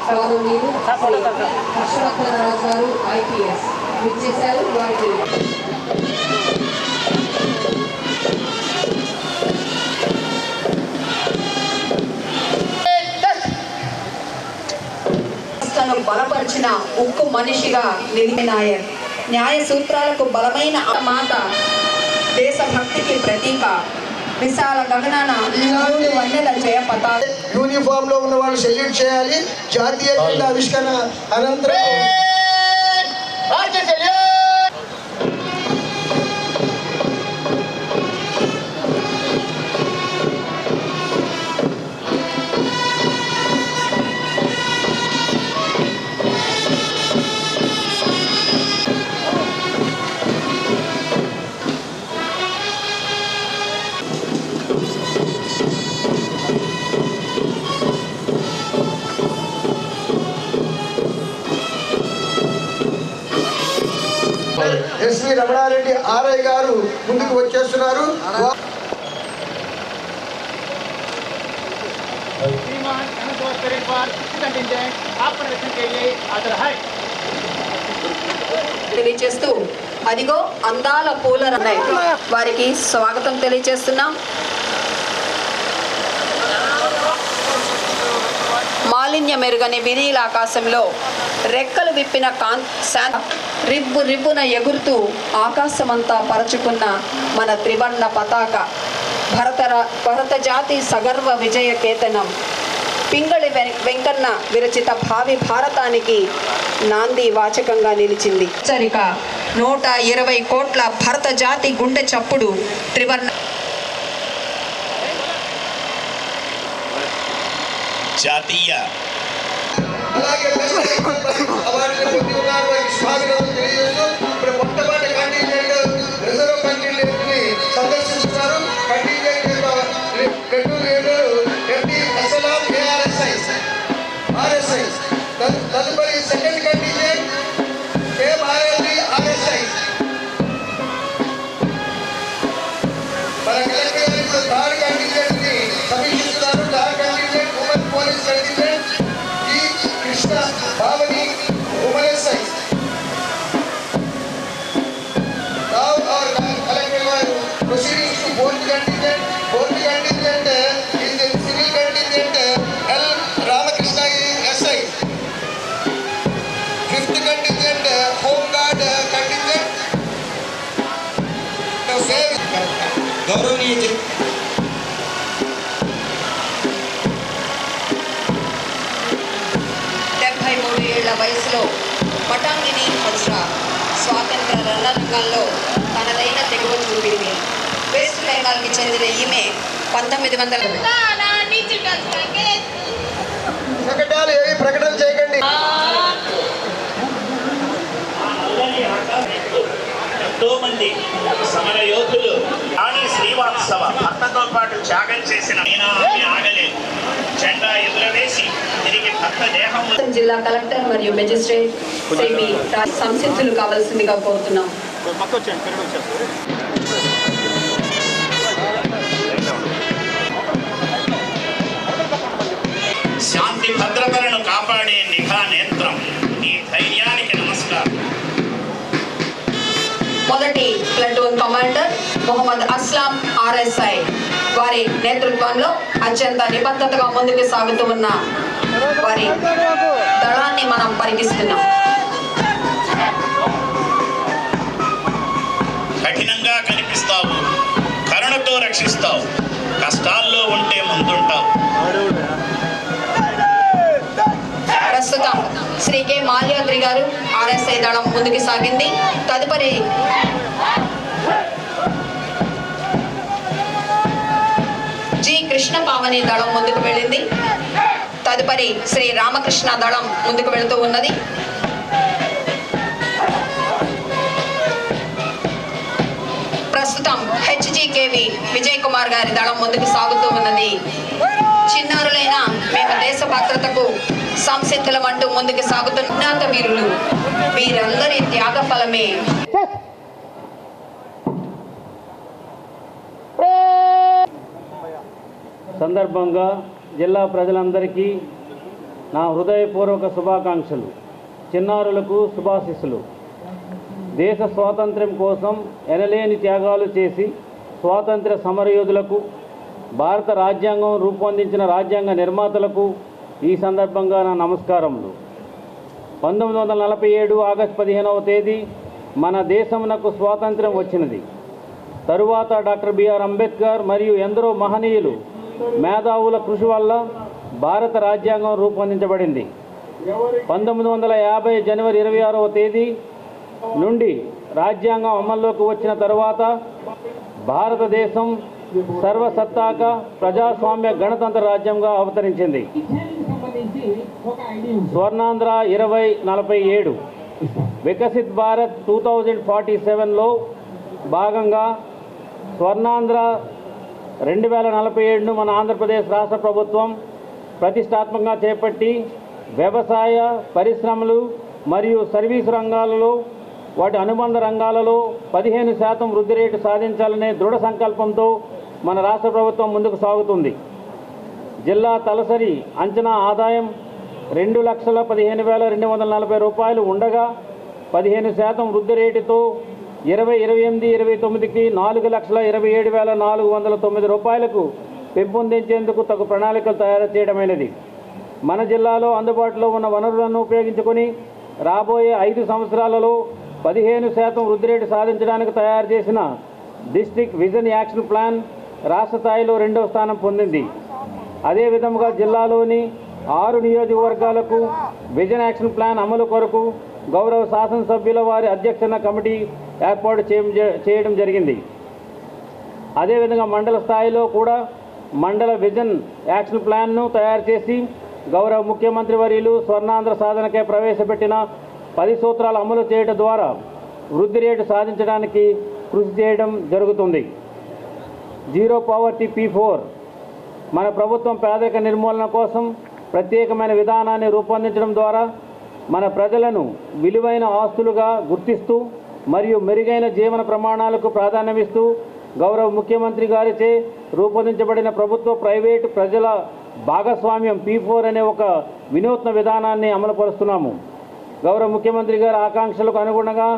గౌరవనీయులు హర్షవర్ధన్ రాజు గారు ఐపీఎస్ విచ్చేశారు. వారికి బలపరిచిన ఉక్కు మనిషిగా నిలిచిన నాయర్, న్యాయ సూత్రాలకు బలమైన మాత, దేశభక్తికి ప్రతీక, విశాల గగనాన వన్నెల జయ పతాక. యూనిఫామ్ లో ఉన్న వాళ్ళు సెల్యూట్ చేయాలి. జాతీయ జెండా ఆవిష్కరణ అనంతరం ఎస్వి రమణారెడ్డి ఆర్ఐ గారు ముందుకు వచ్చేస్తున్నారు. తెలియజేస్తూ అదిగో అందాల పూలరన్నాయి వారికి స్వాగతం తెలియజేస్తున్నాం. మాలిన్య మెరుగని వినీల ఆకాశంలో రెక్కలు విప్పిన రిబ్బు రిబ్బున ఎగురుతూ ఆకాశమంతా పరచుకున్న మన త్రివర్ణ పతాక, భరత జాతి సగర్వ విజయ కేతనం, పింగళి వెంకన్న విరచిత భావి భారతానికి నాంది వాచకంగా నిలిచింది. హెచ్చరిక 120 కోట్ల భరత జాతి గుండె చప్పుడు త్రివర్ణ జాతీయ సందర్శిస్తున్నారు. తదుపరి సెకండ్ కంటింజెంట్ ఆర్ఎస్ఐ మన కలెక్టర్ గారు థర్డ్ కంటింజెంట్ ని సమీక్షిస్తున్నారు. Third contingent women police contingent ఈ Krishna Bhavani women SI. Now our collector was proceeding to fourth contingent. Fourth contingent is the civil contingent L. Ramakrishna SI. Fifth contingent Home Guard contingent. Now save. गौरवनीय 73 ఏళ్ల వయసులో పటాంగిని హర్ష స్వాతంత్ర రణరంగంలో తనదైన తెగువ చూపింది. West బెంగాల్కి చెందిన ఈమె 1900 ప్రకటన చేయకండి. ఎంతో మంది సమర యోధులు రాణి శ్రీవాత్సవ భర్తతో పాటు త్యాగం చేసిన ఆగలేదు. జెండా ఎదురవేసి తిరిగి భర్త దేహం. జిల్లా కలెక్టర్ మరియు మెజిస్ట్రేట్ సంసిద్ధులు కావాల్సిందిగా కోరుతున్నాం. శాంతి భద్రతలను కాపాడే నిఘా నేత్రం, నీ ధైర్యానికి నమస్కారం. మొదటి platoon commander Mohammed Aslam RSI వారి నేతృత్వంలో అత్యంత నిబద్ధతగా ముందుకు సాగుతూ ఉన్న వారి దళాన్ని మనం పరిగిస్తున్నాం. కఠినంగా కనిపిస్తావు, కరుణతో రక్షిస్తావు, కష్టాల్లో ఉంటే ముందుంటావు. ప్రస్తుతం శ్రీ కె మాల్యాద్రి గారు ఆర్ఎస్ఐ దళం ముందుకు సాగింది. తదుపరి జి కృష్ణ పావని దళం ముందుకు వెళ్ళింది. తదుపరి శ్రీ రామకృష్ణ దళం ముందుకు వెళుతూ ఉన్నది. ప్రస్తుతం హెచ్జికేవి విజయ్ కుమార్ గారి దళం ముందుకు సాగుతూ ఉన్నది. చిన్నారులైన మేము దేశ భద్రతకు సంసిద్ధులమంటూ ముందుకు సాగుతున్న వీరులు, వీరందరి త్యాగ ఫలమే సందర్భంగా జిల్లా ప్రజలందరికీ నా హృదయపూర్వక శుభాకాంక్షలు. చిన్నారులకు శుభాశీస్సులు. దేశ స్వాతంత్ర్యం కోసం ఎనలేని త్యాగాలు చేసి స్వాతంత్ర్య సమరయోధులకు, భారత రాజ్యాంగం రూపొందించిన రాజ్యాంగ నిర్మాతలకు ఈ సందర్భంగా నా నమస్కారములు. 1947 ఆగస్టు 15వ తేదీ మన దేశమునకు స్వాతంత్ర్యం వచ్చినది. తరువాత డాక్టర్ బిఆర్ అంబేద్కర్ మరియు ఎందరో మహనీయులు మేధావుల కృషి వల్ల భారత రాజ్యాంగం రూపొందించబడింది. 1950 జనవరి 26వ తేదీ నుండి రాజ్యాంగం అమల్లోకి వచ్చిన తరువాత భారతదేశం సర్వసత్తాక ప్రజాస్వామ్య గణతంత్ర రాజ్యంగా అవతరించింది. స్వర్ణాంధ్ర 2047 వికసిత్ భారత్ 2047లో భాగంగా స్వర్ణాంధ్ర 2047ను మన ఆంధ్రప్రదేశ్ రాష్ట్ర ప్రభుత్వం ప్రతిష్టాత్మకంగా చేపట్టి వ్యవసాయ, పరిశ్రమలు మరియు సర్వీసు రంగాలలో, వాటి అనుబంధ రంగాలలో 15% వృద్ధి రేటు సాధించాలనే దృఢ సంకల్పంతో మన రాష్ట్ర ప్రభుత్వం ముందుకు సాగుతుంది. జిల్లా తలసరి అంచనా ఆదాయం 2,15,240 రూపాయలు ఉండగా 15% వృద్ధి రేటుతో 2028-29కి 4,27,409 రూపాయలకు పెంపొందించేందుకు తగు ప్రణాళికలు తయారు చేయడమైనది. మన జిల్లాలో అందుబాటులో ఉన్న వనరులను ఉపయోగించుకొని రాబోయే 5 సంవత్సరాలలో 15% వృద్ధి రేటు సాధించడానికి తయారు చేసిన డిస్ట్రిక్ట్ విజన్ యాక్షన్ ప్లాన్ రాష్ట్ర స్థాయిలో 2వ స్థానం పొందింది. అదేవిధంగా జిల్లాలోని 6 నియోజకవర్గాలకు విజన్ యాక్షన్ ప్లాన్ అమలు కొరకు గౌరవ శాసనసభ్యుల వారి అధ్యక్షన కమిటీ ఏర్పాటు చేయడం జరిగింది. అదేవిధంగా మండల స్థాయిలో కూడా మండల విజన్ యాక్షన్ ప్లాన్ను తయారు చేసి గౌరవ ముఖ్యమంత్రి వర్యులు స్వర్ణాంధ్ర సాధనకై ప్రవేశపెట్టిన 10 సూత్రాలు అమలు చేయడం ద్వారా వృద్ధి రేటు సాధించడానికి కృషి చేయడం జరుగుతుంది. జీరో పావర్టీ P4 మన ప్రభుత్వం పేదరిక నిర్మూలన కోసం ప్రత్యేకమైన విధానాన్ని రూపొందించడం ద్వారా మన ప్రజలను విలువైన ఆస్తులుగా గుర్తిస్తూ మరియు మెరుగైన జీవన ప్రమాణాలకు ప్రాధాన్యమిస్తూ గౌరవ ముఖ్యమంత్రి గారిచే రూపొందించబడిన ప్రభుత్వ ప్రైవేటు ప్రజల భాగస్వామ్యం P4 అనే ఒక వినూత్న విధానాన్ని అమలుపరుస్తున్నాము. గౌరవ ముఖ్యమంత్రి గారి ఆకాంక్షలకు అనుగుణంగా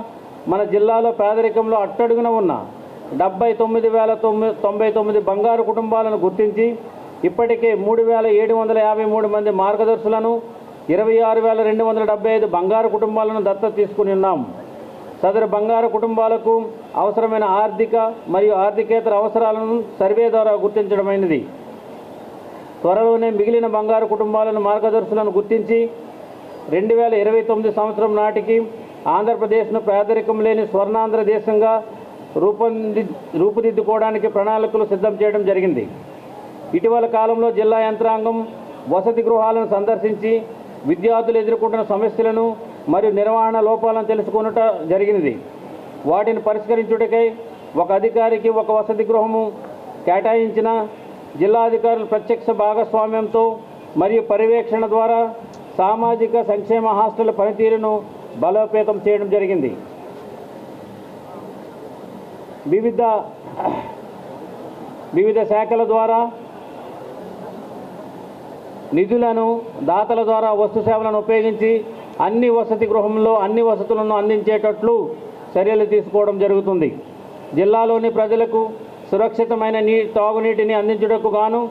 మన జిల్లాలో పేదరికంలో అట్టడుగున ఉన్న 79,099 బంగారు కుటుంబాలను గుర్తించి ఇప్పటికే 3,753 మంది మార్గదర్శులను, 26,275 బంగారు కుటుంబాలను దత్తత తీసుకుని ఉన్నాం. సదరు బంగారు కుటుంబాలకు అవసరమైన ఆర్థిక మరియు ఆర్థికేతర అవసరాలను సర్వే ద్వారా గుర్తించడమైనది. త్వరలోనే మిగిలిన బంగారు కుటుంబాలను మార్గదర్శులను గుర్తించి 2029 సంవత్సరం నాటికి ఆంధ్రప్రదేశ్ను పేదరికం లేని స్వర్ణాంధ్ర దేశంగా రూపుదిద్దుకోవడానికి ప్రణాళికలు సిద్ధం చేయడం జరిగింది. ఇటీవల కాలంలో జిల్లా యంత్రాంగం వసతి గృహాలను సందర్శించి విద్యార్థులు ఎదుర్కొంటున్న సమస్యలను మరియు నిర్వహణ లోపాలను తెలుసుకొనుట జరిగినది. వాటిని పరిష్కరించుటకై ఒక అధికారికి ఒక వసతి గృహము కేటాయించిన జిల్లాధికారుల ప్రత్యక్ష భాగస్వామ్యంతో మరియు పర్యవేక్షణ ద్వారా సామాజిక సంక్షేమ హాస్టల్ పనితీరును బలోపేతం చేయడం జరిగింది. వివిధ శాఖల ద్వారా నిధులను దాతల ద్వారా వస్తు సేవలను ఉపయోగించి అన్ని వసతి గృహంలో అన్ని వసతులను అందించేటట్లు చర్యలు తీసుకోవడం జరుగుతుంది. జిల్లాలోని ప్రజలకు సురక్షితమైన తాగునీటిని అందించుటకు గాను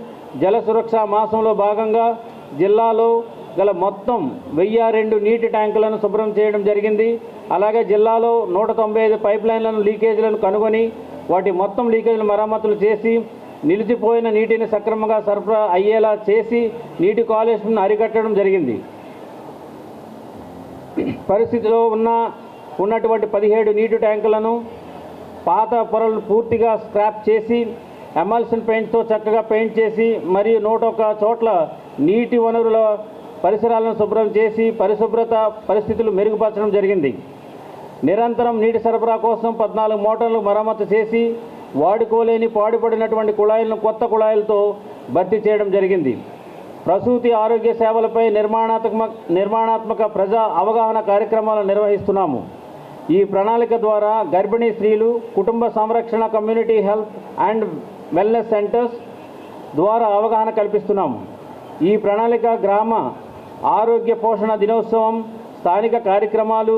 జల సురక్ష మాసంలో భాగంగా జిల్లాలో గల మొత్తం 1002 నీటి ట్యాంకులను శుభ్రం చేయడం జరిగింది. అలాగే జిల్లాలో 195 పైప్ లైన్లను లీకేజీలను కనుగొని వాటి మొత్తం లీకేజీలు మరమ్మతులు చేసి నిలిచిపోయిన నీటిని సక్రమంగా సరఫరా అయ్యేలా చేసి నీటి కాలుష్యం అరికట్టడం జరిగింది. పరిస్థితిలో ఉన్నటువంటి 17 నీటి ట్యాంకులను పాత పొరలు పూర్తిగా స్క్రాప్ చేసి ఎమల్షన్ పెయింట్తో చక్కగా పెయింట్ చేసి మరియు 101 చోట్ల నీటి వనరుల పరిసరాలను శుభ్రం చేసి పరిశుభ్రత పరిస్థితులు మెరుగుపరచడం జరిగింది. నిరంతరం నీటి సరఫరా కోసం 14 మోటార్లు మరమ్మతు చేసి వాడుకోలేని పాడుపడినటువంటి కుళాయిలను కొత్త కుళాయిలతో భర్తీ చేయడం జరిగింది. ప్రసూతి ఆరోగ్య సేవలపై నిర్మాణాత్మక ప్రజా అవగాహన కార్యక్రమాలను నిర్వహిస్తున్నాము. ఈ ప్రణాళిక ద్వారా గర్భిణీ స్త్రీలు, కుటుంబ సంరక్షణ, community health and wellness centres ద్వారా అవగాహన కల్పిస్తున్నాము. ఈ ప్రణాళిక గ్రామ ఆరోగ్య పోషణ దినోత్సవం, స్థానిక కార్యక్రమాలు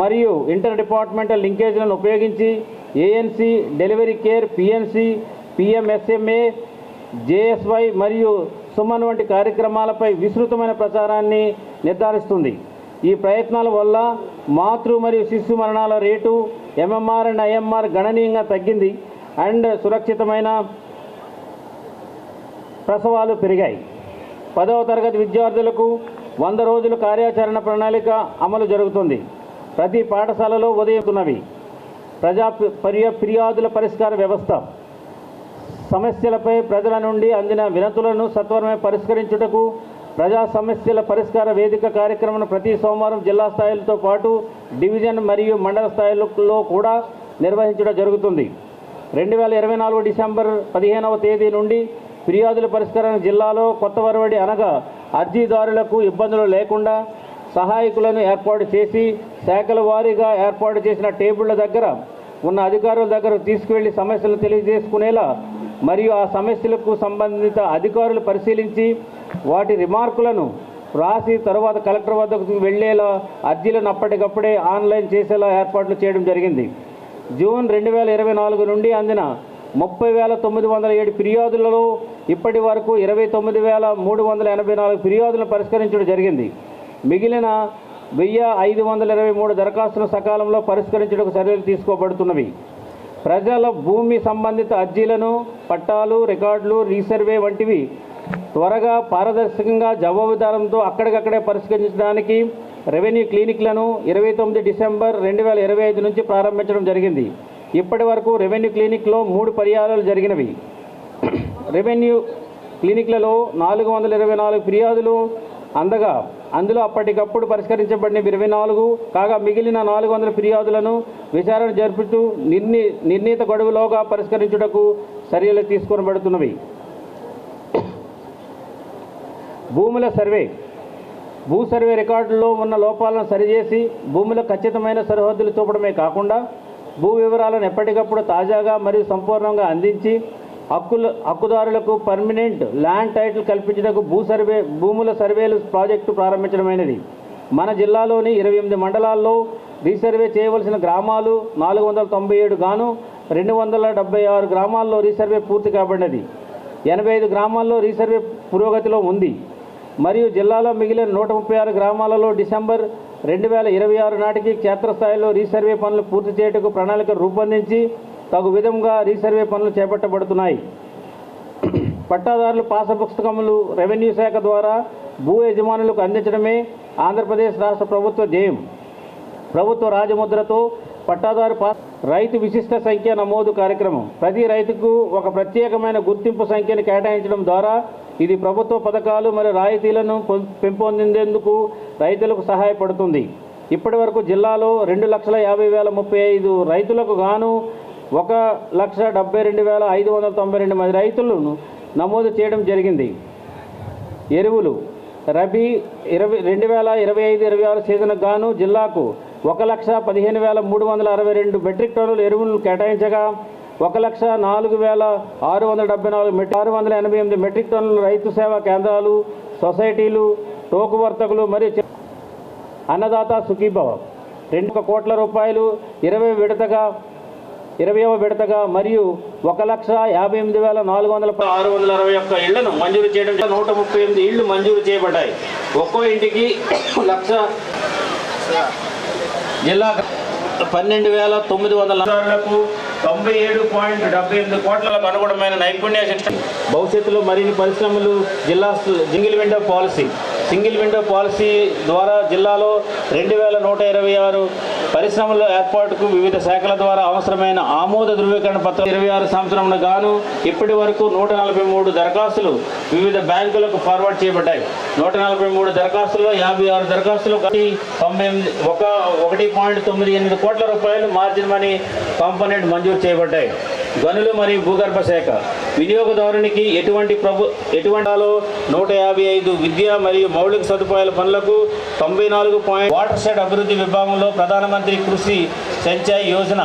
మరియు ఇంటర్ డిపార్ట్మెంటల్ లింకేజ్లను ఉపయోగించి ANC, delivery care, PNC, PMSMA, JSY మరియు సుమన్ వంటి కార్యక్రమాలపై విస్తృతమైన ప్రచారాన్ని నిర్ధారిస్తుంది. ఈ ప్రయత్నాల వల్ల మాతృ మరియు శిశు మరణాల రేటు ఎంఎంఆర్ అండ్ ఐఎంఆర్ గణనీయంగా తగ్గింది అండ్ సురక్షితమైన ప్రసవాలు పెరిగాయి. 10వ తరగతి విద్యార్థులకు 100 రోజుల కార్యాచరణ ప్రణాళిక అమలు జరుగుతుంది. ప్రతి పాఠశాలలో ఉదయమున్నవి ప్రజా ఫిర్యాదుల పరిష్కార వ్యవస్థ, సమస్యలపై ప్రజల నుండి అందిన వినతులను సత్వరమే పరిష్కరించుటకు ప్రజా సమస్యల పరిష్కార వేదిక కార్యక్రమం ప్రతి సోమవారం జిల్లా స్థాయిలతో పాటు డివిజన్ మరియు మండల స్థాయిలో కూడా నిర్వహించడం జరుగుతుంది. 2024 డిసెంబర్ 15వ తేదీ నుండి ఫిర్యాదుల పరిష్కారం జిల్లాలో కొత్త వరవడి అనగా అర్జీదారులకు ఇబ్బందులు లేకుండా సహాయకులను ఏర్పాటు చేసి శాఖల వారీగా ఏర్పాటు చేసిన టేబుళ్ల దగ్గర ఉన్న అధికారుల దగ్గర తీసుకువెళ్లి సమస్యలు తెలియజేసుకునేలా మరియు ఆ సమస్యలకు సంబంధిత అధికారులు పరిశీలించి వాటి రిమార్కులను రాసి తరువాత కలెక్టర్ వద్దకు వెళ్లేలా అర్జీలను అప్పటికప్పుడే ఆన్లైన్ చేసేలా ఏర్పాట్లు చేయడం జరిగింది. జూన్ 2024 నుండి అందిన 30,907 ఫిర్యాదులలో ఇప్పటి వరకు 29,384 ఫిర్యాదులను పరిష్కరించడం జరిగింది. మిగిలిన 1,523 దరఖాస్తులను సకాలంలో పరిష్కరించడానికి చర్యలు తీసుకోబడుతున్నవి. ప్రజల భూమి సంబంధిత అర్జీలను, పట్టాలు, రికార్డులు, రీసర్వే వంటివి త్వరగా పారదర్శకంగా జవాబుదారంతో అక్కడికక్కడే పరిష్కరించడానికి రెవెన్యూ క్లినిక్లను 29 డిసెంబర్ 2025 నుంచి ప్రారంభించడం జరిగింది. ఇప్పటి వరకు రెవెన్యూ క్లినిక్లో 3 పర్యాయాలు జరిగినవి. రెవెన్యూ క్లినిక్లలో 424 ఫిర్యాదులు అందగా అందులో అప్పటికప్పుడు పరిష్కరించబడినవి 24 కాగా మిగిలిన 400 ఫిర్యాదులను విచారణ జరుపుతూ నిర్ణీత గడువులోగా పరిష్కరించుటకు చర్యలు తీసుకోబడుతున్నవి. భూముల సర్వే, భూ సర్వే రికార్డుల్లో ఉన్న లోపాలను సరిచేసి భూముల ఖచ్చితమైన సరిహద్దులు చూపడమే కాకుండా భూ వివరాలను ఎప్పటికప్పుడు తాజాగా మరియు సంపూర్ణంగా అందించి హక్కుదారులకు పర్మనెంట్ ల్యాండ్ టైటిల్ కల్పించడానికి భూముల సర్వేలు ప్రాజెక్టు ప్రారంభించడమైనది. మన జిల్లాలోని 28 మండలాల్లో రీసర్వే చేయవలసిన గ్రామాలు 497 గాను 276 గ్రామాల్లో రీసర్వే పూర్తి కాబడినది. 85 గ్రామాల్లో రీసర్వే పురోగతిలో ఉంది మరియు జిల్లాలో మిగిలిన 136 గ్రామాలలో డిసెంబర్ 2026 నాటికి క్షేత్రస్థాయిలో రీసర్వే పనులు పూర్తి చేయటకు ప్రణాళిక రూపొందించి తగు విధంగా రీసర్వే పనులు చేపట్టబడుతున్నాయి. పట్టాదారుల పాస పుస్తకములు రెవెన్యూ శాఖ ద్వారా భూ యజమానులకు అందించడమే ఆంధ్రప్రదేశ్ రాష్ట్ర ప్రభుత్వ ధ్యేయం. ప్రభుత్వ రాజముద్రతో పట్టాదారు రైతు విశిష్ట సంఖ్య నమోదు కార్యక్రమం ప్రతి రైతుకు ఒక ప్రత్యేకమైన గుర్తింపు సంఖ్యను కేటాయించడం ద్వారా ఇది ప్రభుత్వ పథకాలు మరియు రాయితీలను పెంపొందేందుకు రైతులకు సహాయపడుతుంది. ఇప్పటి వరకు జిల్లాలో 2,50,035 రైతులకు గాను 1,72,592 మంది రైతులను నమోదు చేయడం జరిగింది. ఎరువులు రబీ 2025-26 సీజన్కు గాను జిల్లాకు 1,15,362 మెట్రిక్ టన్నుల ఎరువులను కేటాయించగా 1,04,674 మెట్రిక్ టన్నుల రైతు సేవా కేంద్రాలు, సొసైటీలు, టోకు వర్తకులు మరియు అన్నదాత సుఖీభవ 2 కోట్ల రూపాయలు 20వ విడతగా మరియు 1,58,461 ఇళ్లను మంజూరు చేయడం 138 ఇళ్లు మంజూరు చేయబడ్డాయి. ఒక్కో ఇంటికి 1,00,000 జిల్లా 12,900 97.78 కోట్లకు అనుగుణమైన నైపుణ్య శిక్షణ భవిష్యత్తులో మరిన్ని పరిశ్రమలు జిల్లా సింగిల్ విండో పాలసీ ద్వారా జిల్లాలో 2,126 పరిశ్రమల ఏర్పాటుకు వివిధ శాఖల ద్వారా అవసరమైన ఆమోద ధృవీకరణ పత్రం 26 సంవత్సరంలో గాను ఇప్పటి వరకు 143 దరఖాస్తులు వివిధ బ్యాంకులకు ఫార్వర్డ్ చేయబడ్డాయి. 143 దరఖాస్తుల్లో 56 దరఖాస్తులు 1.98 కోట్ల రూపాయలు మార్జిన్ మనీ కాంపోనెంట్ మంజూరు చేయబడ్డాయి. గనులు మరియు భూగర్భ శాఖ వినియోగదారునికి ఎటువంటి 155 విద్య మరియు మౌలిక సదుపాయాల పనులకు 94 వాటర్ షెడ్ అభివృద్ధి విభాగంలో ప్రధానమంత్రి కృషి సించాయి యోజన.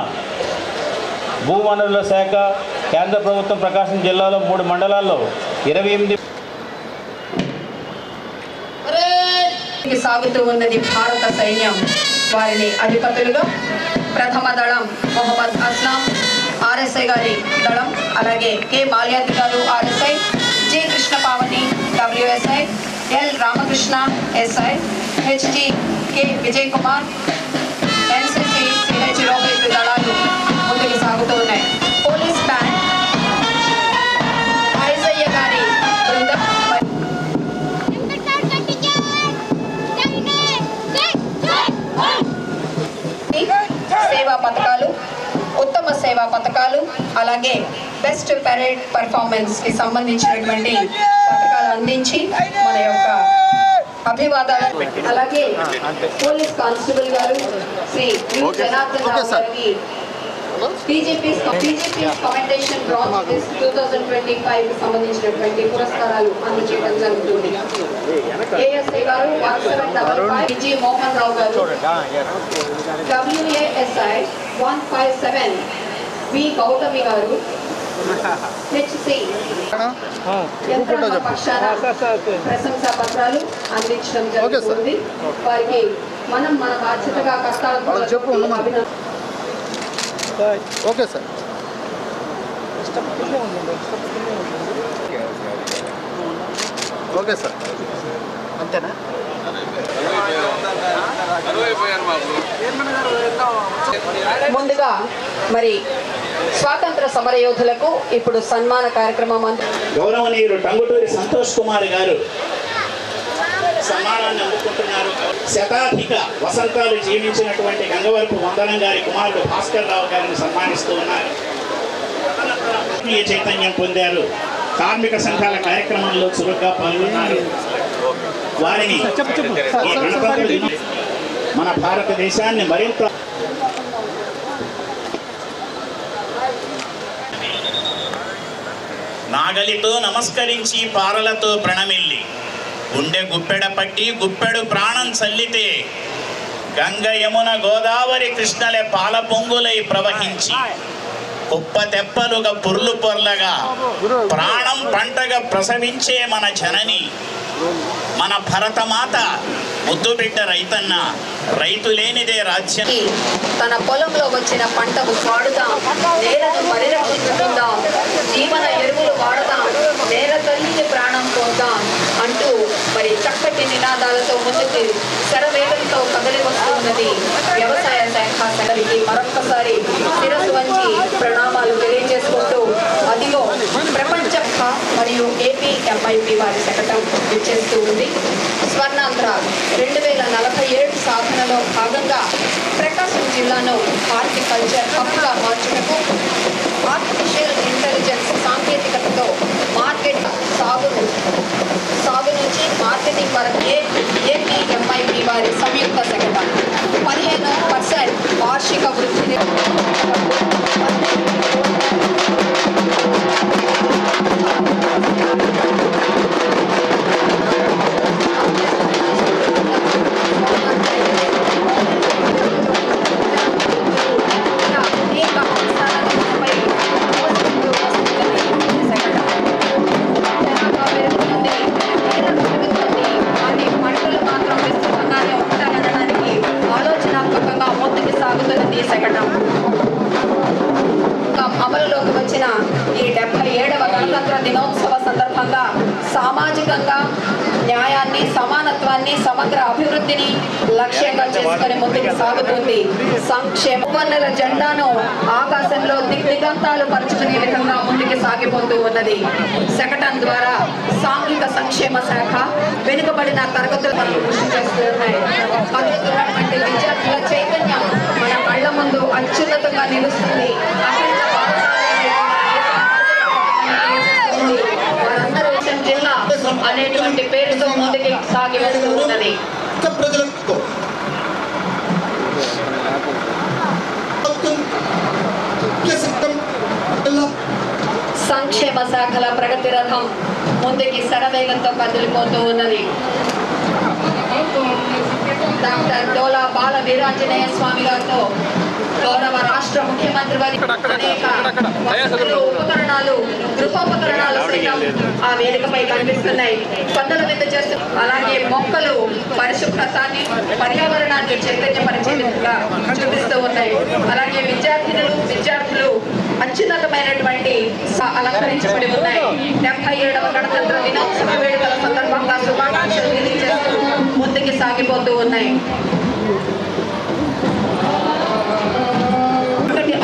భూవనరుల శాఖ కేంద్ర ప్రభుత్వం ప్రకాశం జిల్లాలో 3 మండలాల్లో 28 ముందుకు సాగుతూ ఉన్నది భారత సైన్యం. వారిని అధిపతులుగా ప్రథమ దళం మొహమ్మద్ అస్లాం ఆర్ఎస్ఐ గారి దళం, అలాగే కె మాల్యాద్రి గారు RSI, J Krishna Pavani డబ్ల్యూఎస్ఐ, L Ramakrishna SI, HG K Vijay Kumar NCC CH Rohit దళాలు ముందుకు సాగుతూ ఉన్నాయి. పోలీస్ బ్యాండ్ ఐజయ్య గారి బృందం సేవా పథకాలు, ఉత్తమ సేవా పథకాలు, అలాగే బెస్ట్ పెరేడ్ పర్ఫార్మెన్స్ కి సంబంధించినటువంటి పథకాలు అందించి మన యొక్క అభివాదాలు, అలాగే పోలీస్ కానిస్టేబుల్ గారు శ్రీ వి జనార్దన్ రావు గారికి బీజేపీ కమెండేషన్ బ్రాంచ్ 2025 కి సంబంధించినటువంటి పురస్కారాలు అందజేయడం జరుగుతుంది. ఏఎస్ఐ గారు 1755, విజయ్ మోహన్ రావు గారు, WASI 157 వి గౌతమి గారు, హెచ్సి పక్షాన ప్రశంసా పత్రాలు అందించడం జరుగుతుంది. వారికి మన బాధ్యతగా కష్టాలు ఓకే సార్. ఓకే సార్, అంతేనా? ముందుగా మరి స్వాతంత్ర సమర యోధులకు ఇప్పుడు సన్మాన కార్యక్రమం గౌరవనీయులు టంగుటూరి సంతోష్ కుమార్ గారు సన్మానాన్ని అందుకుంటున్నారు. శతాధిక వసంతాలు జీవించినటువంటి గంగవరపు వందనం గారి కుమారుడు భాస్కర్ రావు గారిని సన్మానిస్తూ ఉన్నారు. చైతన్యం పొందారు. కార్మిక సంఘాల కార్యక్రమంలో చురుగ్గా పాల్గొన్నారు. వారిని మన భారతదేశాన్ని మరింత నాగలితో నమస్కరించి పారలతో ప్రణమిల్లి గుండె గుప్పెడ పట్టి గుప్పెడు ప్రాణం చల్లితే గంగ యమున గోదావరి కృష్ణలే పాల పొంగులై ప్రవహించి కుప్ప తెప్పలుగా పుర్లు పొర్లగా ప్రాణం పంటగా ప్రసవించే మన జనని మన భరతమాత ముద్దు బిడ్డ రైతన్న. రైతు లేనిదే రాజ్యం. తన పొలంలో వచ్చిన పంటకు వాడుదాం, నేలను పరిరక్షించుకుందాం, జీవన ఎరువులు వాడదాం, నేల తల్లికి ప్రాణం పోద్దాం అంటూ మరి చక్కటి నినాదాలతో ముందుకు శరవేగంతో కదలి వస్తున్నది వ్యవసాయ శాఖ సెలవుకి మరొక్కసారి శిరస్సు వంచి ప్రణామాలు తెలియజేసుకుంటూ అదిగో ప్రపంచ మరియు ఏపీ ఎంఐపి వారి శకటం ఇచ్చేస్తూ ఉంది. స్వర్ణాంధ్ర 2047 సాధనలో భాగంగా ప్రకాశం జిల్లాను హార్టికల్చర్ హబ్గా మార్చుటకు ఆర్టిఫిషియల్ ఇంటెలిజెన్స్ సాంకేతికతతో మార్కెట్ సాగు నుంచి మార్కెటింగ్ వరకు ఏపీ ఎంఐపి వారి సంయుక్త శకటం 15% వార్షిక వృద్ధిని అమలులోకి వచ్చిన ఈ 77వ గణతంత్ర దినోత్సవ సందర్భంగా సామాజికంగా న్యాయాన్ని, సమానత్వాన్ని, సమగ్ర అభివృద్ధిని లక్ష్యంగా చేసుకుని ముందుకు సాగుతుంది. సంక్షేమ వనరుల జెండాను ఆకాశంలో దిగ్దిగంతాలు పరుచుకునే విధంగా ముందుకు సాగిపోతూ ఉన్నది. శకటం ద్వారా సాంఘిక సంక్షేమ శాఖ వెనుకబడిన తరగతులను కృషి చేస్తూ ఉన్నాయి. కదులుతున్నటువంటి విద్యార్థుల చైతన్యం మన కళ్ళ ముందు అత్యున్నతంగా నిలుస్తుంది. జిల్లా అనేటువంటి పేరుతో ముందుకు సాగి వస్తూ ఉన్నది. సంక్షేమ శాఖల ప్రగతి రథం ముందుకి శరవేగంతో కదిలిపోతూ ఉన్నది. డాక్టర్ డోలా బాల వీరాంజనేయ స్వామి గారితో గౌరవ రాష్ట్ర ముఖ్యమంత్రి వారి అనేక ఉపకరణాలు, గృహోపకరణాలు సైతం ఆ వేదికపై కనిపిస్తున్నాయి. కొందరు విందు చేస్తూ అలాగే మొక్కలు పరిశుభ్రతాన్ని పర్యావరణాన్ని చైతన్యపరిచే విధంగా చూపిస్తూ ఉన్నాయి. అలాగే విద్యార్థులు అత్యున్నతమైనటువంటి అలంకరించబడి ఉన్నాయి. 77వ గణతంత్ర దినోత్సవ వేడుకల సందర్భంగా శుభాకాంక్షలు తెలియజేస్తూ ముందుకు సాగిపోతూ ఉన్నాయి.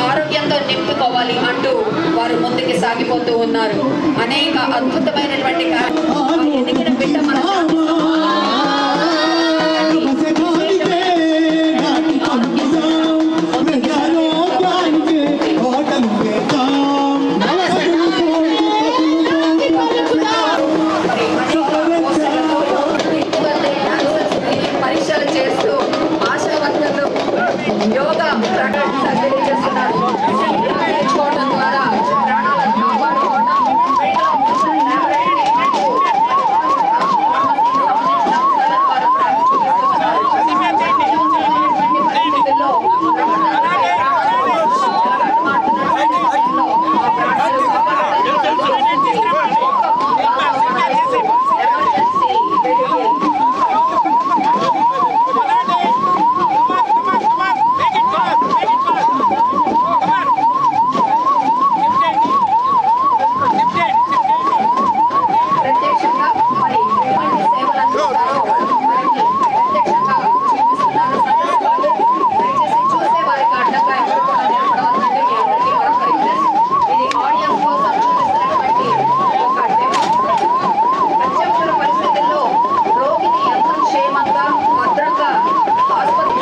ఆరోగ్యంతో నింపుకోవాలి అంటూ వారు ముందుకు సాగిపోతూ ఉన్నారు. అనేక అద్భుతమైనటువంటి ఎదిగిన బిడ్డ మన పరీక్షలు చేస్తూ ఆశా వర్కర్లు యోగా సర్జరీ చేస్తున్నారు. నేర్చుకోవడం ద్వారా ప్రాణాలను కాపాడుకోవడం ప్రత్యక్షంగా మరి ఎటువంటి సేవలు అందిస్తారో మనకి ప్రత్యక్షంగా చూపిస్తున్నారు. దయచేసి చూసే వారికి అడ్డంగా ఎవరు కూడా నిలబడవద్దండి. మీ అందరికీ మరొక రిక్వెస్ట్. ఇది ఆడియన్స్ కోసం చూపిస్తున్నటువంటి ఒక అత్యవసర పరిస్థితుల్లో రోగిని ఎంత క్షేమంగా భద్రంగా ఆసుపత్రి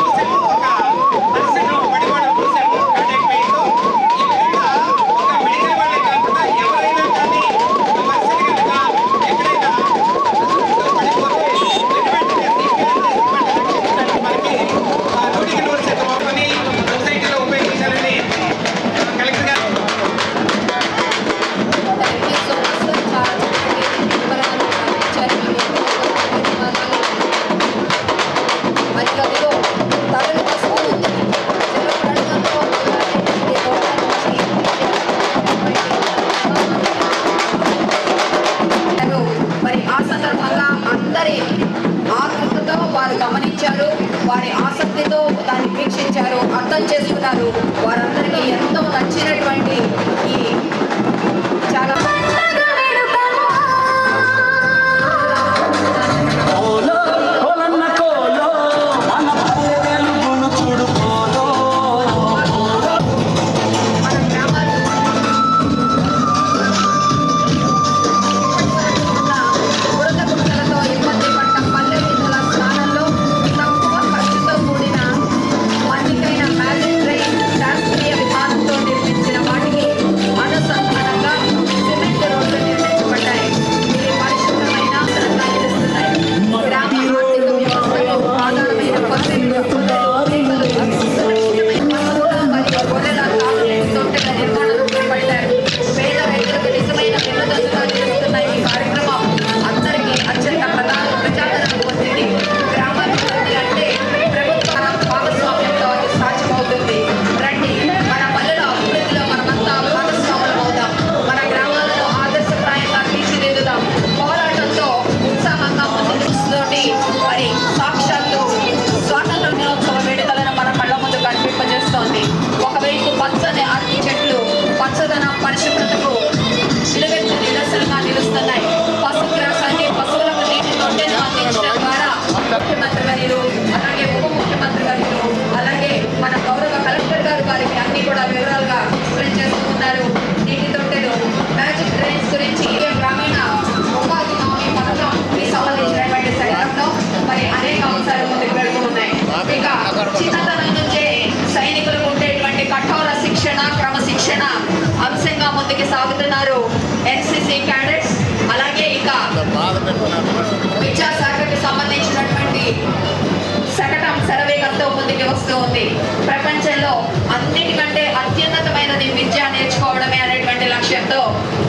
మరి ఆ సందర్భంగా అందరి ఆతృతతో వారు గమనించారు. వారి ఆసక్తితో దాన్ని వీక్షించారు, అర్థం చేసుకున్నారు. వారందరికీ ఎంతో నచ్చినటువంటి ఈ చాలా మన గ్రామాల్లో బురద గుట్టలతో ఇబ్బంది పడ్డ పల్లె వీధుల స్థానంలో తక్కువ ఖర్చుతో కూడిన మన్నికైన మ్యాజిక్ ట్రైన్ శాస్త్రీయ విధానంతో నిర్మించిన వాటికి అనుసంధానంగా సిమెంట్ రోడ్లు నిర్మించబడ్డాయి. ఇవి పరిశుభ్రమైన నిలుస్తున్నాయి. గ్రామ ఆర్థిక వ్యవస్థలో ఆధారమైన పల్లెలు సురక్షితమైన పశువుల మరియు గొర్రెల తాగునీటి తొట్టెల నిర్మాణం చేపట్టారు. పేద రైతులకు నిజమైన వెన్నుదన్నుగా నిలుస్తున్న ఈ కార్యక్రమం అందరికీ అత్యంత ప్రజాదరణ పొందింది. గ్రామాభివృద్ధి అంటే ప్రభుత్వ భాగస్వామ్యంతో అది సాధ్యమవుతుంది. రండి, మన పల్లెల అభివృద్ధిలో మనమంతా భాగస్వాములం అవుదాం. మన గ్రామాలను ఆదర్శప్రాయంగా తీర్చిదిద్దుదాం. పోరాటంతో ఉత్సాహంగా ముందుకు మరి సాక్షాత్తు స్వాతంత్ర దినోత్సవ వేడుకలను మన కళ్ళ ముందు కనిపింపజేస్తోంది. ఒకవైపు పచ్చని అరటి చెట్లు పచ్చదనం పరిశుభ్రతకు నిలువెత్తు నిదర్శనంగా నిలుస్తున్నాయి. పశుగ్రాసాన్ని పశువులకు నీటి తొట్టెను అందించడం ద్వారా ముఖ్యమంత్రి వర్యులు అలాగే ఉప ముఖ్యమంత్రి వర్యులు అలాగే మన గౌరవ కలెక్టర్ గారు వారికి అన్ని కూడా వివరాలుగా ఎక్స్ప్లెయిన్ చేస్తూ ఉన్నారు. నీటి తొట్టెలు మ్యాజిక్ ట్రైన్స్ గురించి గ్రామీణ ఉపాధి హామీ పథకంకి సంబంధించినటువంటి సెక్టర్లో మరి అనేక అంశాలు ముందుకు వెళ్తూ ఉన్నాయి. ఇక చిన్నతనం నుంచే సైనికులకు ఉండేటువంటి కఠోర శిక్షణ క్రమశిక్షణ అంశంగా ముందుకు సాగుతున్నారు ఎన్సిసి క్యాడెట్స్. అలాగే ఇక విద్యాశాఖకి సంబంధించినటువంటి శకటం శరవేగంతో ముందుకు వస్తూ ఉంది. ప్రపంచ ప్రపంచంలో అన్నిటికంటే అత్యున్నతమైనది విద్య నేర్చుకోవడమే అనేటువంటి లక్ష్యంతో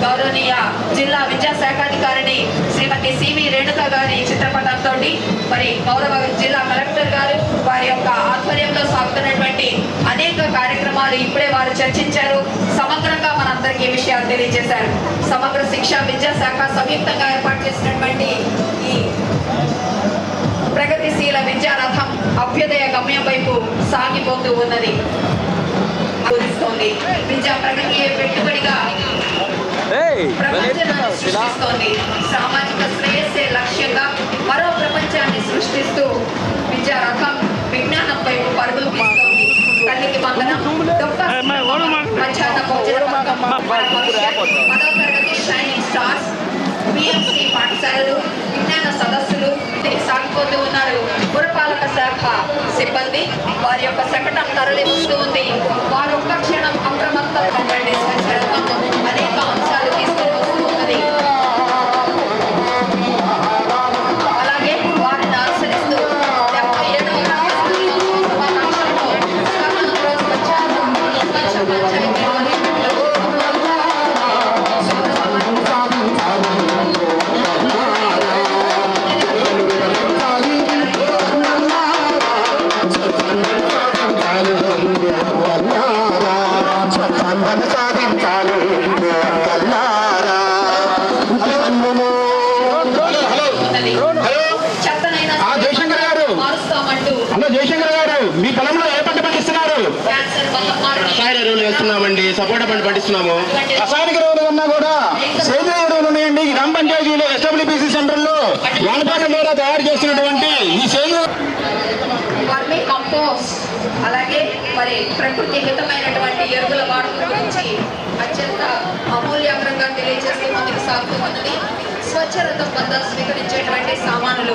గౌరవనీయ జిల్లా విద్యాశాఖాధికారిని శ్రీమతి సివి రేణుక గారి చిత్రపటంతో మరి గౌరవ జిల్లా కలెక్టర్ గారు వారి యొక్క ఆధ్వర్యంలో సాగుతున్నటువంటి అనేక కార్యక్రమాలు ఇప్పుడే వారు చర్చించారు. సమగ్రంగా మనందరికీ ఈ విషయాలు తెలియజేశారు. సమగ్ర శిక్ష విద్యాశాఖ సంయుక్తంగా ఏర్పాటు చేసినటువంటి ఈ ప్రగతిశీల విద్యారథం అభ్యుదయ గమ్యం వైపు సాగిపోతూ ఉన్నది. విద్యా ప్రగతియే పెట్టుబడిగా ప్రపంచాన్ని సృష్టిస్తోంది. సామాజిక శ్రేయస్సే లక్ష్యంగా మరో ప్రపంచాన్ని సృష్టిస్తూ విద్యారథం విజ్ఞానం వైపు పరుగులు తీస్తోంది. తల్లికి వందనం, మధ్యాహ్న భోజన పథకం, పదవ తరగతి షైనింగ్ స్టార్స్, పిఎంసి పాఠశాలలు, విజ్ఞాన సదస్సులు సాగిపోతూ ఉన్నారు. పురపాలక శాఖ సిబ్బంది వారి యొక్క శకటం తరలి వస్తూ ఉంది. వారు ఒక్క క్షణం అప్రమత్తంగా అనేక అంశాలు తీసుకొని వస్తూ ఉన్నది. అలాగే వారిని అనుసరిస్తూ 77వ వేస్తున్నామండి, సపోటా పంట పండిస్తున్నాము. రసాయనిక ఎరువులు కన్నా కూడా సేంద్రియ ఎరువులు ఉన్నాయండి. గ్రామ పంచాయతీలో ఎస్డబ్ల్యూపీసీ సెంటర్లో వానపాకం ద్వారా తయారు చేస్తున్నటువంటి ఈ సేంద్రియ కంపోస్ట్ అలాగే మరి ప్రకృతి హితమైనటువంటి ఎరువుల వాడకం గురించి అత్యంత అమూల్యకరంగా తెలియజేస్తూ ముందుకు సాగుతూ ఉన్నది. స్వచ్ఛరథం వద్ద స్వీకరించేటువంటి సామానులు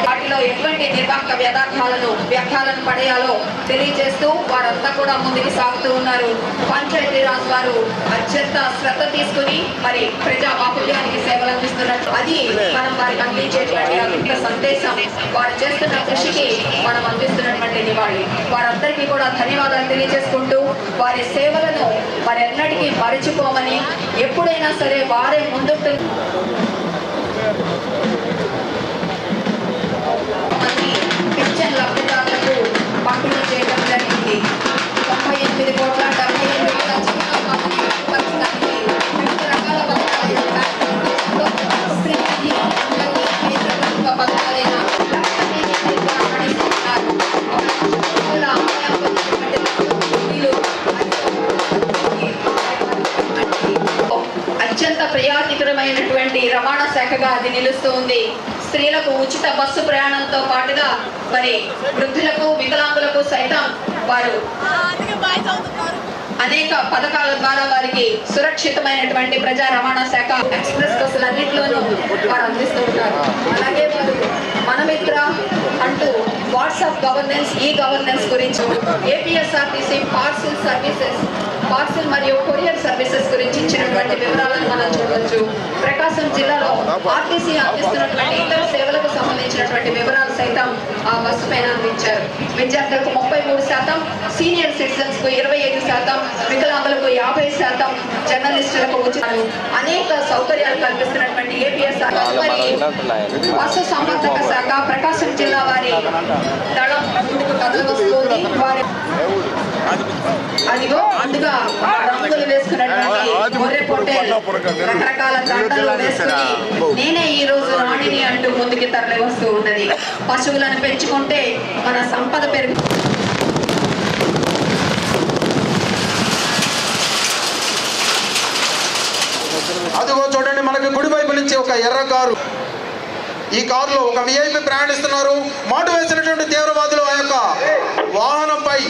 వాటిలో ఎటువంటి నిర్వాహక వ్యర్థాలను పడేయాలో తెలియజేస్తూ వారంతా కూడా ముందుకు సాగుతూ ఉన్నారు. పంచాయతీరాజ్ వారు అత్యంత శ్రద్ధ తీసుకుని మరి ప్రజా బాహుళ్యానికి సేవలు అందిస్తున్నట్టు అది మనం వారికి అందించేటువంటి అద్భుత సందేశం. వారు చేస్తున్న కృషికి మనం అందిస్తున్నటువంటి నివాళి. వారందరికీ కూడా ధన్యవాదాలు తెలియజేసుకుంటూ వారి సేవలను మరి ఎన్నటికీ మరచిపోమని, ఎప్పుడైనా సరే వారే ముందుంటు పింఛన్ లబ్ధిదారులకు పంపిణీ చేయడం జరిగింది. 98 కోట్ల 78 లక్షల వివిధ రకాల పథకాలైన పథకాలైన అత్యంత ప్రయాణికరమైనటువంటి రవాణా శాఖగా అది నిలుస్తూ ఉంది. స్త్రీలకు ఉచిత బస్సు ప్రయాణంతో పాటుగా మరి వృద్ధులకు వికలాంగులకు సైతం వారు అనేక పథకాల ద్వారా వారికి సురక్షితమైనటువంటి ప్రజా రవాణా శాఖ ఎక్స్ప్రెస్ బస్సులన్నింటిలోనూ వారు అందిస్తూ ఉన్నారు. అలాగే వారు మనమిత్ర అంటూ వాట్సాప్ గవర్నెన్స్, ఈ గవర్నెన్స్ గురించి ఏపీఎస్ఆర్టీసీ పార్సిల్ మరియు కొరియర్ సర్వీసెస్ గురించి ఇచ్చినటువంటి వివరాలను మనం చూడవచ్చు. ప్రకాశం జిల్లాలో ఆర్టీసీ అందిస్తున్నటువంటి ఇతర సేవలకు సంబంధించినటువంటి వివరాలు సైతం ఆ బస్సు పైన అందించారు. విద్యార్థులకు 33%, సీనియర్ సిటిజన్స్ కు 25%, వికలాంగులకు 50%, జర్నలిస్టులకు ఉచితాలు, అనేక సౌకర్యాలు కల్పిస్తున్నటువంటి ఏపీఎస్ఆర్ పశు సంవర్ధక శాఖ ప్రకాశం జిల్లా వారి దళం ముందుకు కదలవస్తుంది. వారి అదిగో ముందుగా రంగులు వేసుకున్నటువంటి గొర్రె పొట్టేలు రకరకాల దండలు వేసుకుని నేనే ఈ రోజు రాణిని అంటూ ముందుకి తరలి వస్తూ ఉన్నది. పశువులను పెంచుకుంటే మన సంపద పెరుగు. అదిగో చూడండి, మనకి కుడి వైపు నుంచి ఒక ఎర్ర కారు. ఈ కారులో ఒక విఐపి ప్రయాణిస్తున్నారు. మాటు వేసినటువంటి తీవ్రవాదులు ఆ యొక్క వాహనంపై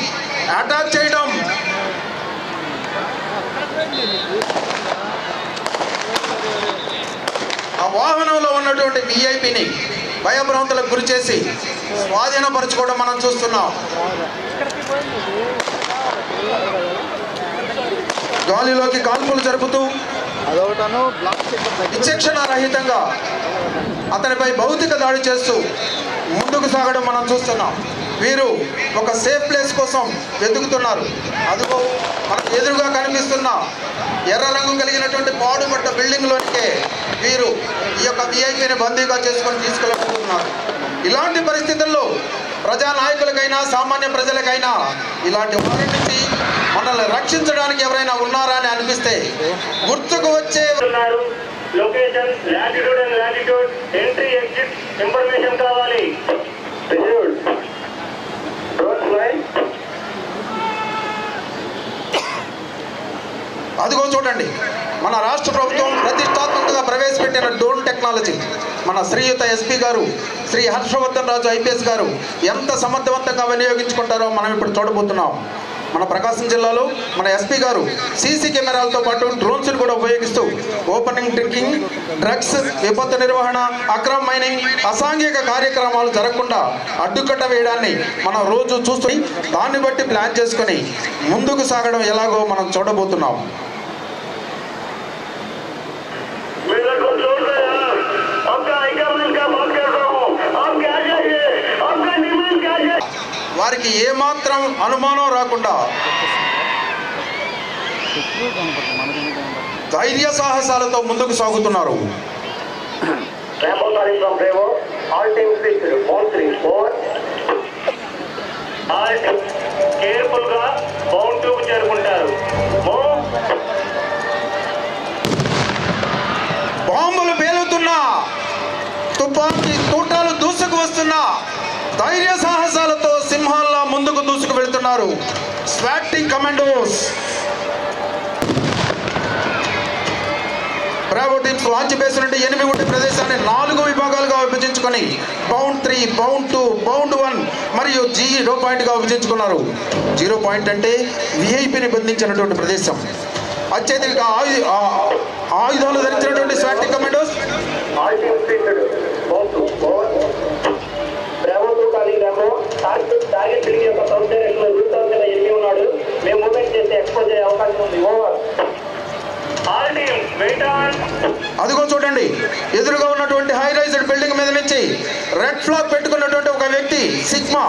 అటాక్ చేయడం, ఆ వాహనంలో ఉన్నటువంటి విఐపిని భయభ్రాంతులకు గురి చేసి స్వాధీనపరచుకోవడం మనం చూస్తున్నాం. గాలిలోకి కాల్పులు జరుపుతూ విచక్షణ రహితంగా అతనిపై భౌతిక దాడి చేస్తూ ముందుకు సాగడం మనం చూస్తున్నాం. వీరు ఒక సేఫ్ ప్లేస్ కోసం వెతుకుతున్నారు. అదిగో మనకు ఎదురుగా కనిపిస్తున్న ఎర్ర రంగు కలిగినటువంటి పాడుపడ్డ బిల్డింగ్లోనికే వీరు ఈ యొక్క విఐపిని బందీగా చేసుకొని తీసుకెళ్ళబోతున్నారు. ఇలాంటి పరిస్థితుల్లో ప్రజానాయకులకైనా సామాన్య ప్రజలకైనా ఇలాంటి వారి నుంచి మనల్ని రక్షించడానికి ఎవరైనా ఉన్నారా అని అనిపిస్తే గుర్తుకు వచ్చే location, latitude and latitude, entry exit information కావాలి. అదిగో చూడండి, మన రాష్ట్ర ప్రభుత్వం ప్రతిష్టాత్మకంగా ప్రవేశపెట్టిన డ్రోన్ టెక్నాలజీ మన శ్రీయుత ఎస్పీ గారు శ్రీ హర్షవర్ధన్ రాజు ఐపీఎస్ గారు ఎంత సమర్థవంతంగా వినియోగించుకుంటారో మనం ఇప్పుడు చూడబోతున్నాం. మన ప్రకాశం జిల్లాలో మన ఎస్పీ గారు సీసీ కెమెరాలతో పాటు డ్రోన్స్ని కూడా ఉపయోగిస్తూ ఓపెనింగ్ డ్రింకింగ్, డ్రగ్స్, విపత్తు నిర్వహణ, అక్రమ మైనింగ్, అసాంఘిక కార్యక్రమాలు జరగకుండా అడ్డుకట్ట వేయడాన్ని మనం రోజు చూస్తూ దాన్ని బట్టి ప్లాన్ చేసుకొని ముందుకు సాగడం ఎలాగో మనం చూడబోతున్నాం. వారికి ఏమాత్రం అనుమానం రాకుండా ధైర్య సాహసాలతో ముందుకు సాగుతున్నారు. కేర్ఫుల్ గా బౌండ్ టూకు చేరుకుంటారు. బాంబులు పేలుతున్నా, తుపాకీ తూటాలు దూసుకు వస్తున్నా ధైర్య సాహసాలతో సింహాల్లా ముందుకు దూసుకు వెళ్తున్నారు swat team commandos. Bravo teams launch base నుండి 8 ఉండే ప్రదేశాన్ని 4 విభాగాలుగా విభజించుకొని బౌండ్ 3, బౌండ్ 2, బౌండ్ 1 మరియు 0 పాయింట్గా విభజించుకున్నారు. 0 పాయింట్ అంటే విఐపిని బంధించినటువంటి ప్రదేశం. అత్యధిక ఆయుధాలు ధరించినటువంటి swat team commandos target building యొక్క సౌకర్యంలో ఎన్ని ఉన్నాడు. మేము మూవ్మెంట్ చేస్తే ఎక్స్పోజ్ అయ్యే అవకాశం ఉంది. ఓవర్. అదిగో చూడండి, ఎదురుగా ఉన్నటువంటి హై రైజ్డ్ బిల్డింగ్ మీద నుంచి రెడ్ ఫ్లాగ్ పెట్టుకున్నటువంటి ఒక వ్యక్తి సిగ్మా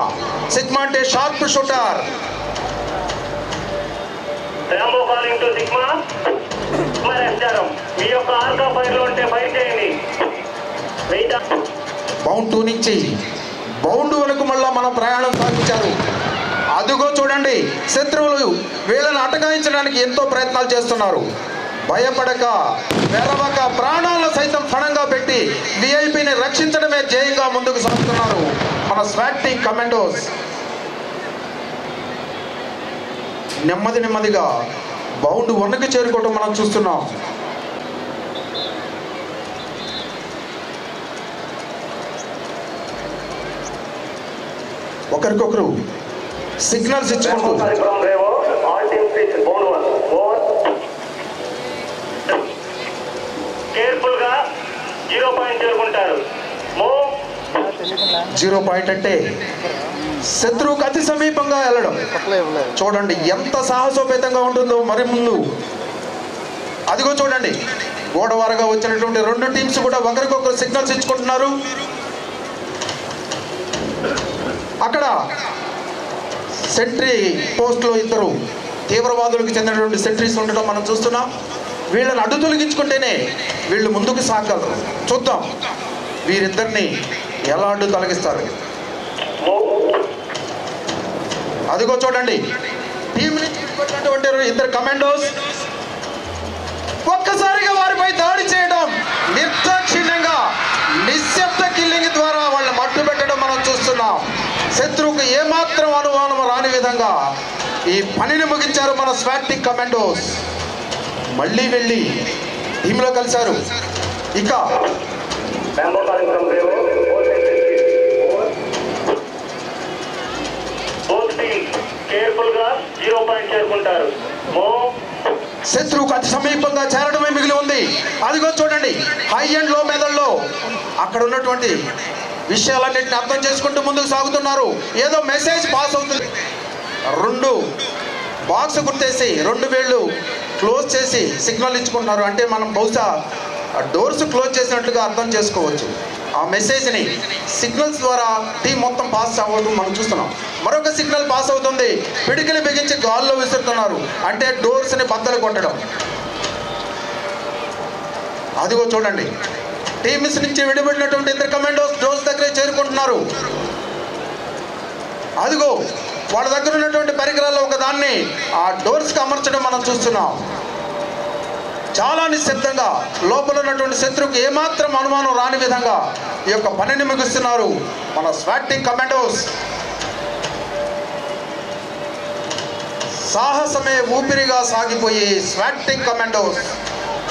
అంటే sharp shooter. Rambo calling to sigma. మీ యొక్క ఆర్కా ఫైర్ లో ఉంటే ఫైర్ చేయండి. బౌండ్ 2 నుంచి బౌండ్ 1కు మళ్ళా మనం ప్రయాణం సాగించారు. అదిగో చూడండి, శత్రువులు వీళ్ళని అటకాయించడానికి ఎంతో ప్రయత్నాలు చేస్తున్నారు. భయపడక వెరవక ప్రాణాలను సైతం ఫణంగా పెట్టి విఐపిని రక్షించడమే ధ్యేయంగా ముందుకు సాగుతున్నారు మన స్వాట్ టీమ్ కమాండోస్. నెమ్మదిగా బౌండ్ 1కి చేరుకోవటం మనం చూస్తున్నాం. ఒకరికొకరు సిగ్నల్స్ ఇచ్చుకుంటూ కేర్ఫుల్ గా 0 పాయింట్ చేరుకుంటారు. 0 పాయింట్ అంటే శత్రువుకు అతి సమీపంగా వెళ్ళడం. చూడండి ఎంత సాహసోపేతంగా ఉంటుందో. మరి ముందు అదిగో చూడండి, గోడవారగా వచ్చినటువంటి 2 టీమ్స్ కూడా ఒకరికొకరు సిగ్నల్స్ ఇచ్చుకుంటున్నారు. అక్కడ సెంట్రీ పోస్ట్లో 2 తీవ్రవాదులకు చెందినటువంటి సెంట్రీస్ ఉండడం మనం చూస్తున్నాం. వీళ్ళని అడ్డు తొలగించుకుంటేనే వీళ్ళు ముందుకు సాగలరు. చూద్దాం వీరిద్దరిని ఎలా అడ్డు తొలగిస్తారు. అదిగో చూడండి, టీం నుంచి విడిపడినటువంటి 2 కమాండోస్ ఒక్కసారిగా వారిపై దాడి చేయడం, నిర్దాక్షిణ్యంగా నిశ్శబ్ద కిల్లింగ్ ద్వారా వాళ్ళని మట్టు పెట్టడం మనం చూస్తున్నాం. శత్రువుకు ఏమాత్రం అనుమానం రాని విధంగా ఈ పనిని ముగించారు మన స్వాట్ టీమ్ కమాండోస్. మళ్ళీ వెళ్ళి టీంలో కలిశారు. ఇక శత్రువుకు అతి సమీపంగా చేరడమే మిగిలి ఉంది. అదిగో చూడండి, హై అండ్ లో మెదడులో అక్కడ ఉన్నటువంటి విషయాలన్నింటినీ అర్థం చేసుకుంటూ ముందుకు సాగుతున్నారు. ఏదో మెసేజ్ పాస్ అవుతుంది. 2 బాక్స్ గుర్తేసి 2 వేళ్ళు క్లోజ్ చేసి సిగ్నల్ ఇచ్చుకుంటున్నారు. అంటే మనం బహుశా డోర్స్ క్లోజ్ చేసినట్లుగా అర్థం చేసుకోవచ్చు. ఆ మెసేజ్ని సిగ్నల్స్ ద్వారా టీం మొత్తం పాస్ అవ్వడం మనం చూస్తున్నాం. మరొక సిగ్నల్ పాస్ అవుతుంది, పిడికిలి బిగించి గాల్లో విసురుతున్నారు, అంటే డోర్స్ని బద్దలు కొట్టడం. అదిగో చూడండి, టీమ్స్ నుంచి విడిపడినటువంటి ఇద్దరు కమాండోస్ డోర్స్ దగ్గర చేరుకుంటున్నారు. అదిగో వాళ్ళ దగ్గర ఉన్నటువంటి పరికరాల్లో ఒక దాన్ని ఆ డోర్స్కి అమర్చడం మనం చూస్తున్నాం. చాలా నిశ్శబ్దంగా లోపల ఉన్నటువంటి శత్రువుకి ఏమాత్రం అనుమానం రాని విధంగా ఈ యొక్క పనిని ముగిస్తున్నారు మన స్వాట్ టీమ్ కమాండోస్. సాహసమే ఊపిరిగా సాగిపోయే స్వాట్ టీమ్ కమాండోస్.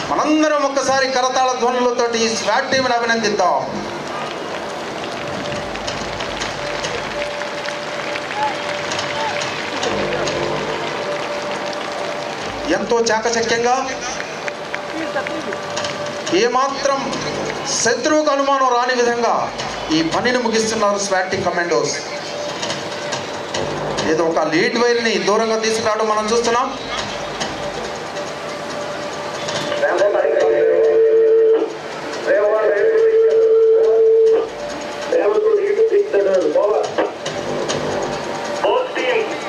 మనందరం ఒక్కసారి కరతాళ ధ్వనులతోటి ఈ స్వాట్ టీంని అభినందిద్దాం. ఎంతో చాకచక్యంగా, ఏమాత్రం శత్రువుకు అనుమానం రాని విధంగా ఈ పనిని ముగిస్తున్నారు స్వాట్ టీమ్ కమాండోస్. ఏదో ఒక లీడ్ వైర్ని దూరంగా తీసుకురావడం మనం చూస్తున్నాం.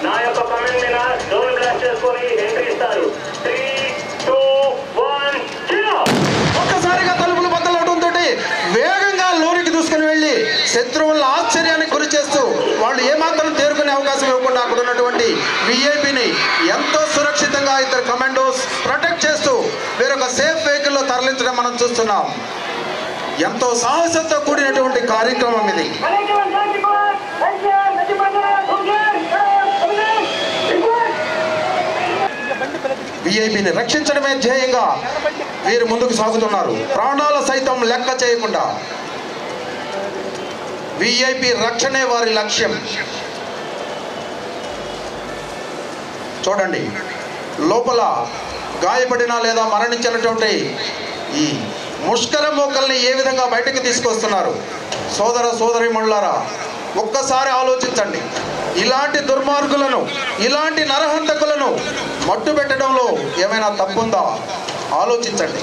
నా యొక్క కమెంట్ మీద డోర్ బ్లాస్ట్ చేసుకొని ఎంట్రీ ఇస్తారు. 3, 2, 1 ఒక్కసారిగా తలుపులు బద్దలవడంతో వేగంగా లోనికి దూసుకుని వెళ్ళి శత్రువుల ఆశ్చర్యానికి గురి చేస్తూ వాళ్ళు ఏమాత్రం తేరుకునే అవకాశం ఇవ్వకుండా అక్కడ ఉన్నటువంటి విఐపిని ఎంతో సురక్షితంగా ఇద్దరు కమాండోస్ ప్రొటెక్ట్ చేస్తూ వేరొక సేఫ్ వెహికల్లో తరలించడం మనం చూస్తున్నాం. ఎంతో సాహసంతో కూడినటువంటి కార్యక్రమం ఇది. విఐపిని రక్షించడమే ధ్యేయంగా వీరు ముందుకు సాగుతున్నారు, ప్రాణాల సైతం లెక్క చేయకుండా. విఐపి రక్షణే వారి లక్ష్యం. చూడండి, లోపల గాయపడిన లేదా మరణించినటువంటి ఈ ముష్కర మోకల్ని ఏ విధంగా బయటకు తీసుకొస్తున్నారు. సోదర సోదరీమణులారా, ఒక్కసారి ఆలోచించండి. ఇలాంటి దుర్మార్గులను, ఇలాంటి నరహంతకులను మట్టు పెట్టడంలో ఏమైనా తప్పుందా? ఆలోచించండి.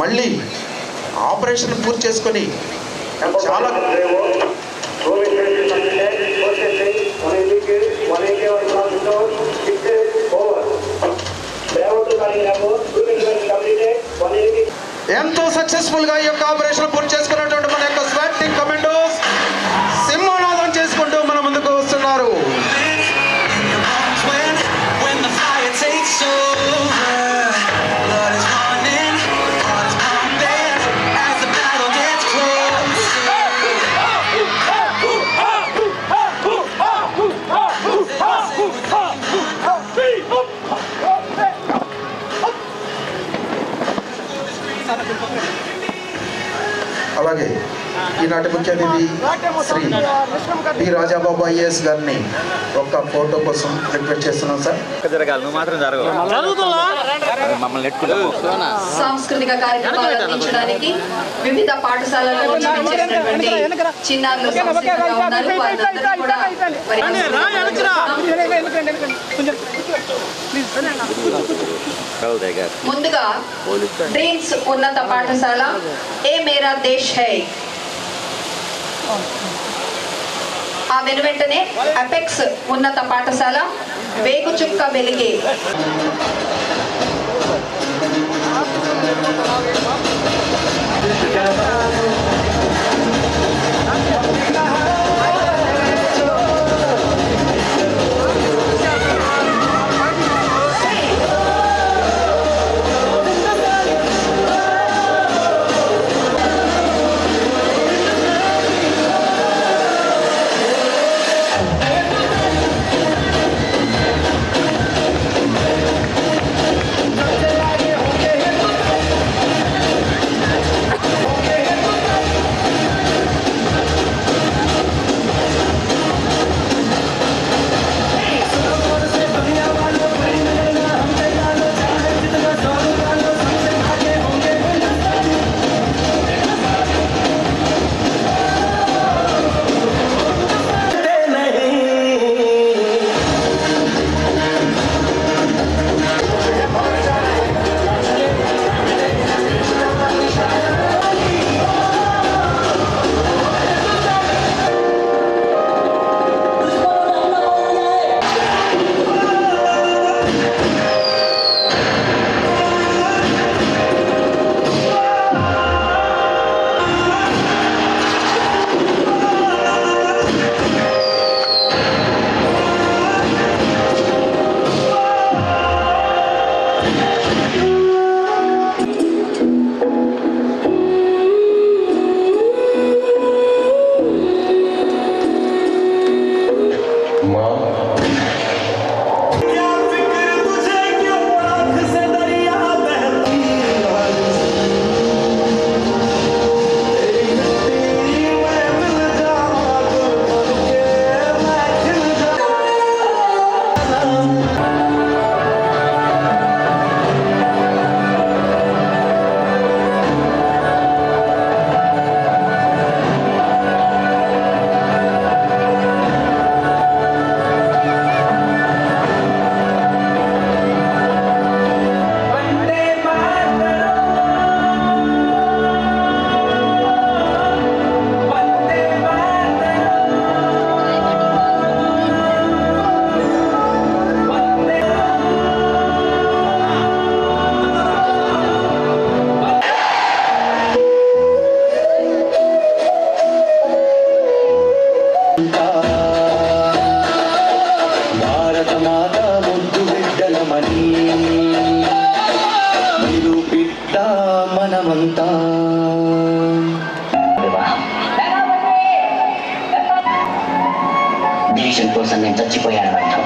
మళ్ళీ ఆపరేషన్ పూర్తి చేసుకొని చాలా ఎంతో సక్సెస్ఫుల్ గా ఈ యొక్క ఆపరేషన్ పూర్తి చేసుకున్నటువంటి మన యొక్క స్వాట్ టీమ్ కమాండోస్ సింహనాదం చేసుకుంటూ మన ముందుకు వస్తున్నారు. అలాగే ఈనాటి ముఖ్య అతిథి శ్రీ పి రాజాబాబు ఐఏఎస్ గారిని ఒక్క ఫోటో కోసం రిక్వెస్ట్ చేస్తున్నాం సార్. జరగాలి, నువ్వు మాత్రం జరగవు. మమ్మల్ని సాంస్కృతిక కార్యక్రమాలు అందించడానికి వివిధ పాఠశాలల నుంచి విచ్చేసినటువంటి చిన్నారులు సంసిద్ధంగా ఉన్నారు. వారందరినీ కూడా ముందుగా డ్రీమ్స్ ఉన్నత పాఠశాల ఏ మేరా దేశ్ హై, ఆ వెనువెంటనే అపెక్స్ ఉన్నత పాఠశాల వేగుచుక్క వెలిగే. జీవితాంతం వివాహం. దేశం కోసం నేను చచ్చిపోయాను అర్థం.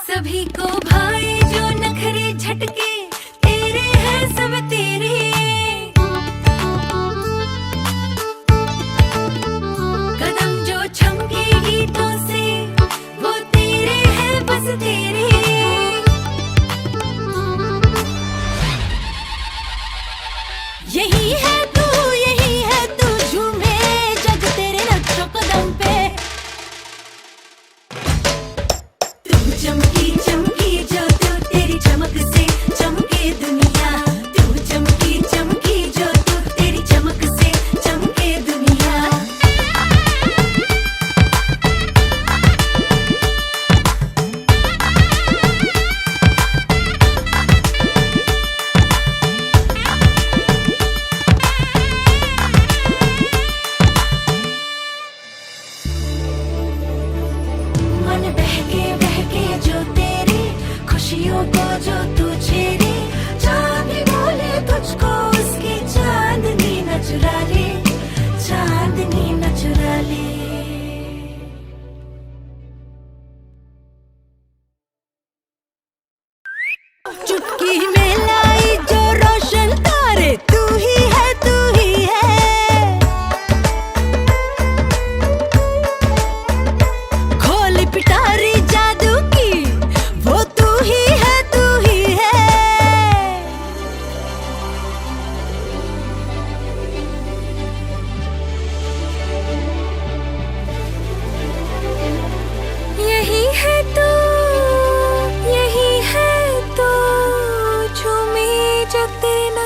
सभी को भाई जो नखरे झटके तेरे हैं सब तेरे, कदम जो छमके गीतों से वो तेरे हैं बस तेरे। यही है तू झूमे जग तेरे नक्शो कदम पे। चमकी चमकी जो तू तेरी चमक से चमके दुनिया, तू चमकी चमकी जो तू तेरी चमक से चमके दुनिया।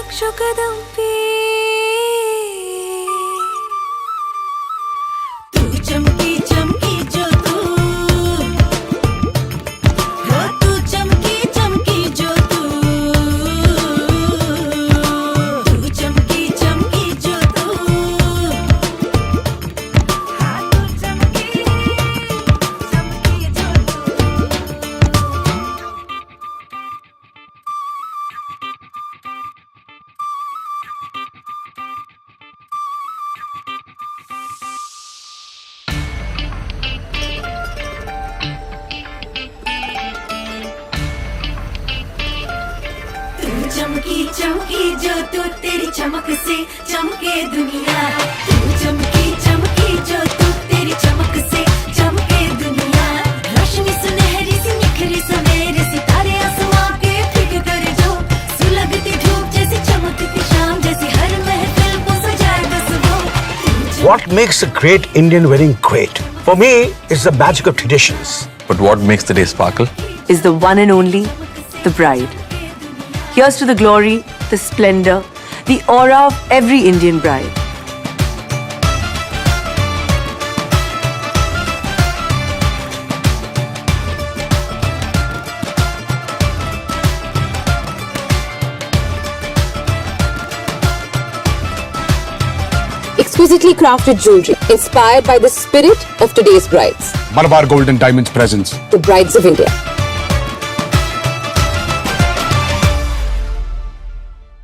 नक्शों कदम पे तू चमकी चमकी जो तू हो, तू चमकी चमकी जो तू चमकी चमकी जो तू हाँ, तू चमकी चमकी जो तू। तू चमकी चमकी जो तू तेरी चमक से चमके दुनिया तू चमकी चमकी जो तू तेरी चमक से चमके दुनिया रोशनी सुनहरी सी निखरी सवेरे सितारे आसमां के फिक कर जो सुलगती धूप जैसी चमकती शाम जैसी हर महफिल को सजाए बस वो What makes a great Indian wedding great? For me, it's the magic of traditions. But what makes the day sparkle? is the one and only, the bride. Here's to the glory, the splendor, the aura of every Indian bride. Exquisitely crafted jewelry inspired by the spirit of today's brides, Malabar Gold and Diamonds presents the brides of India.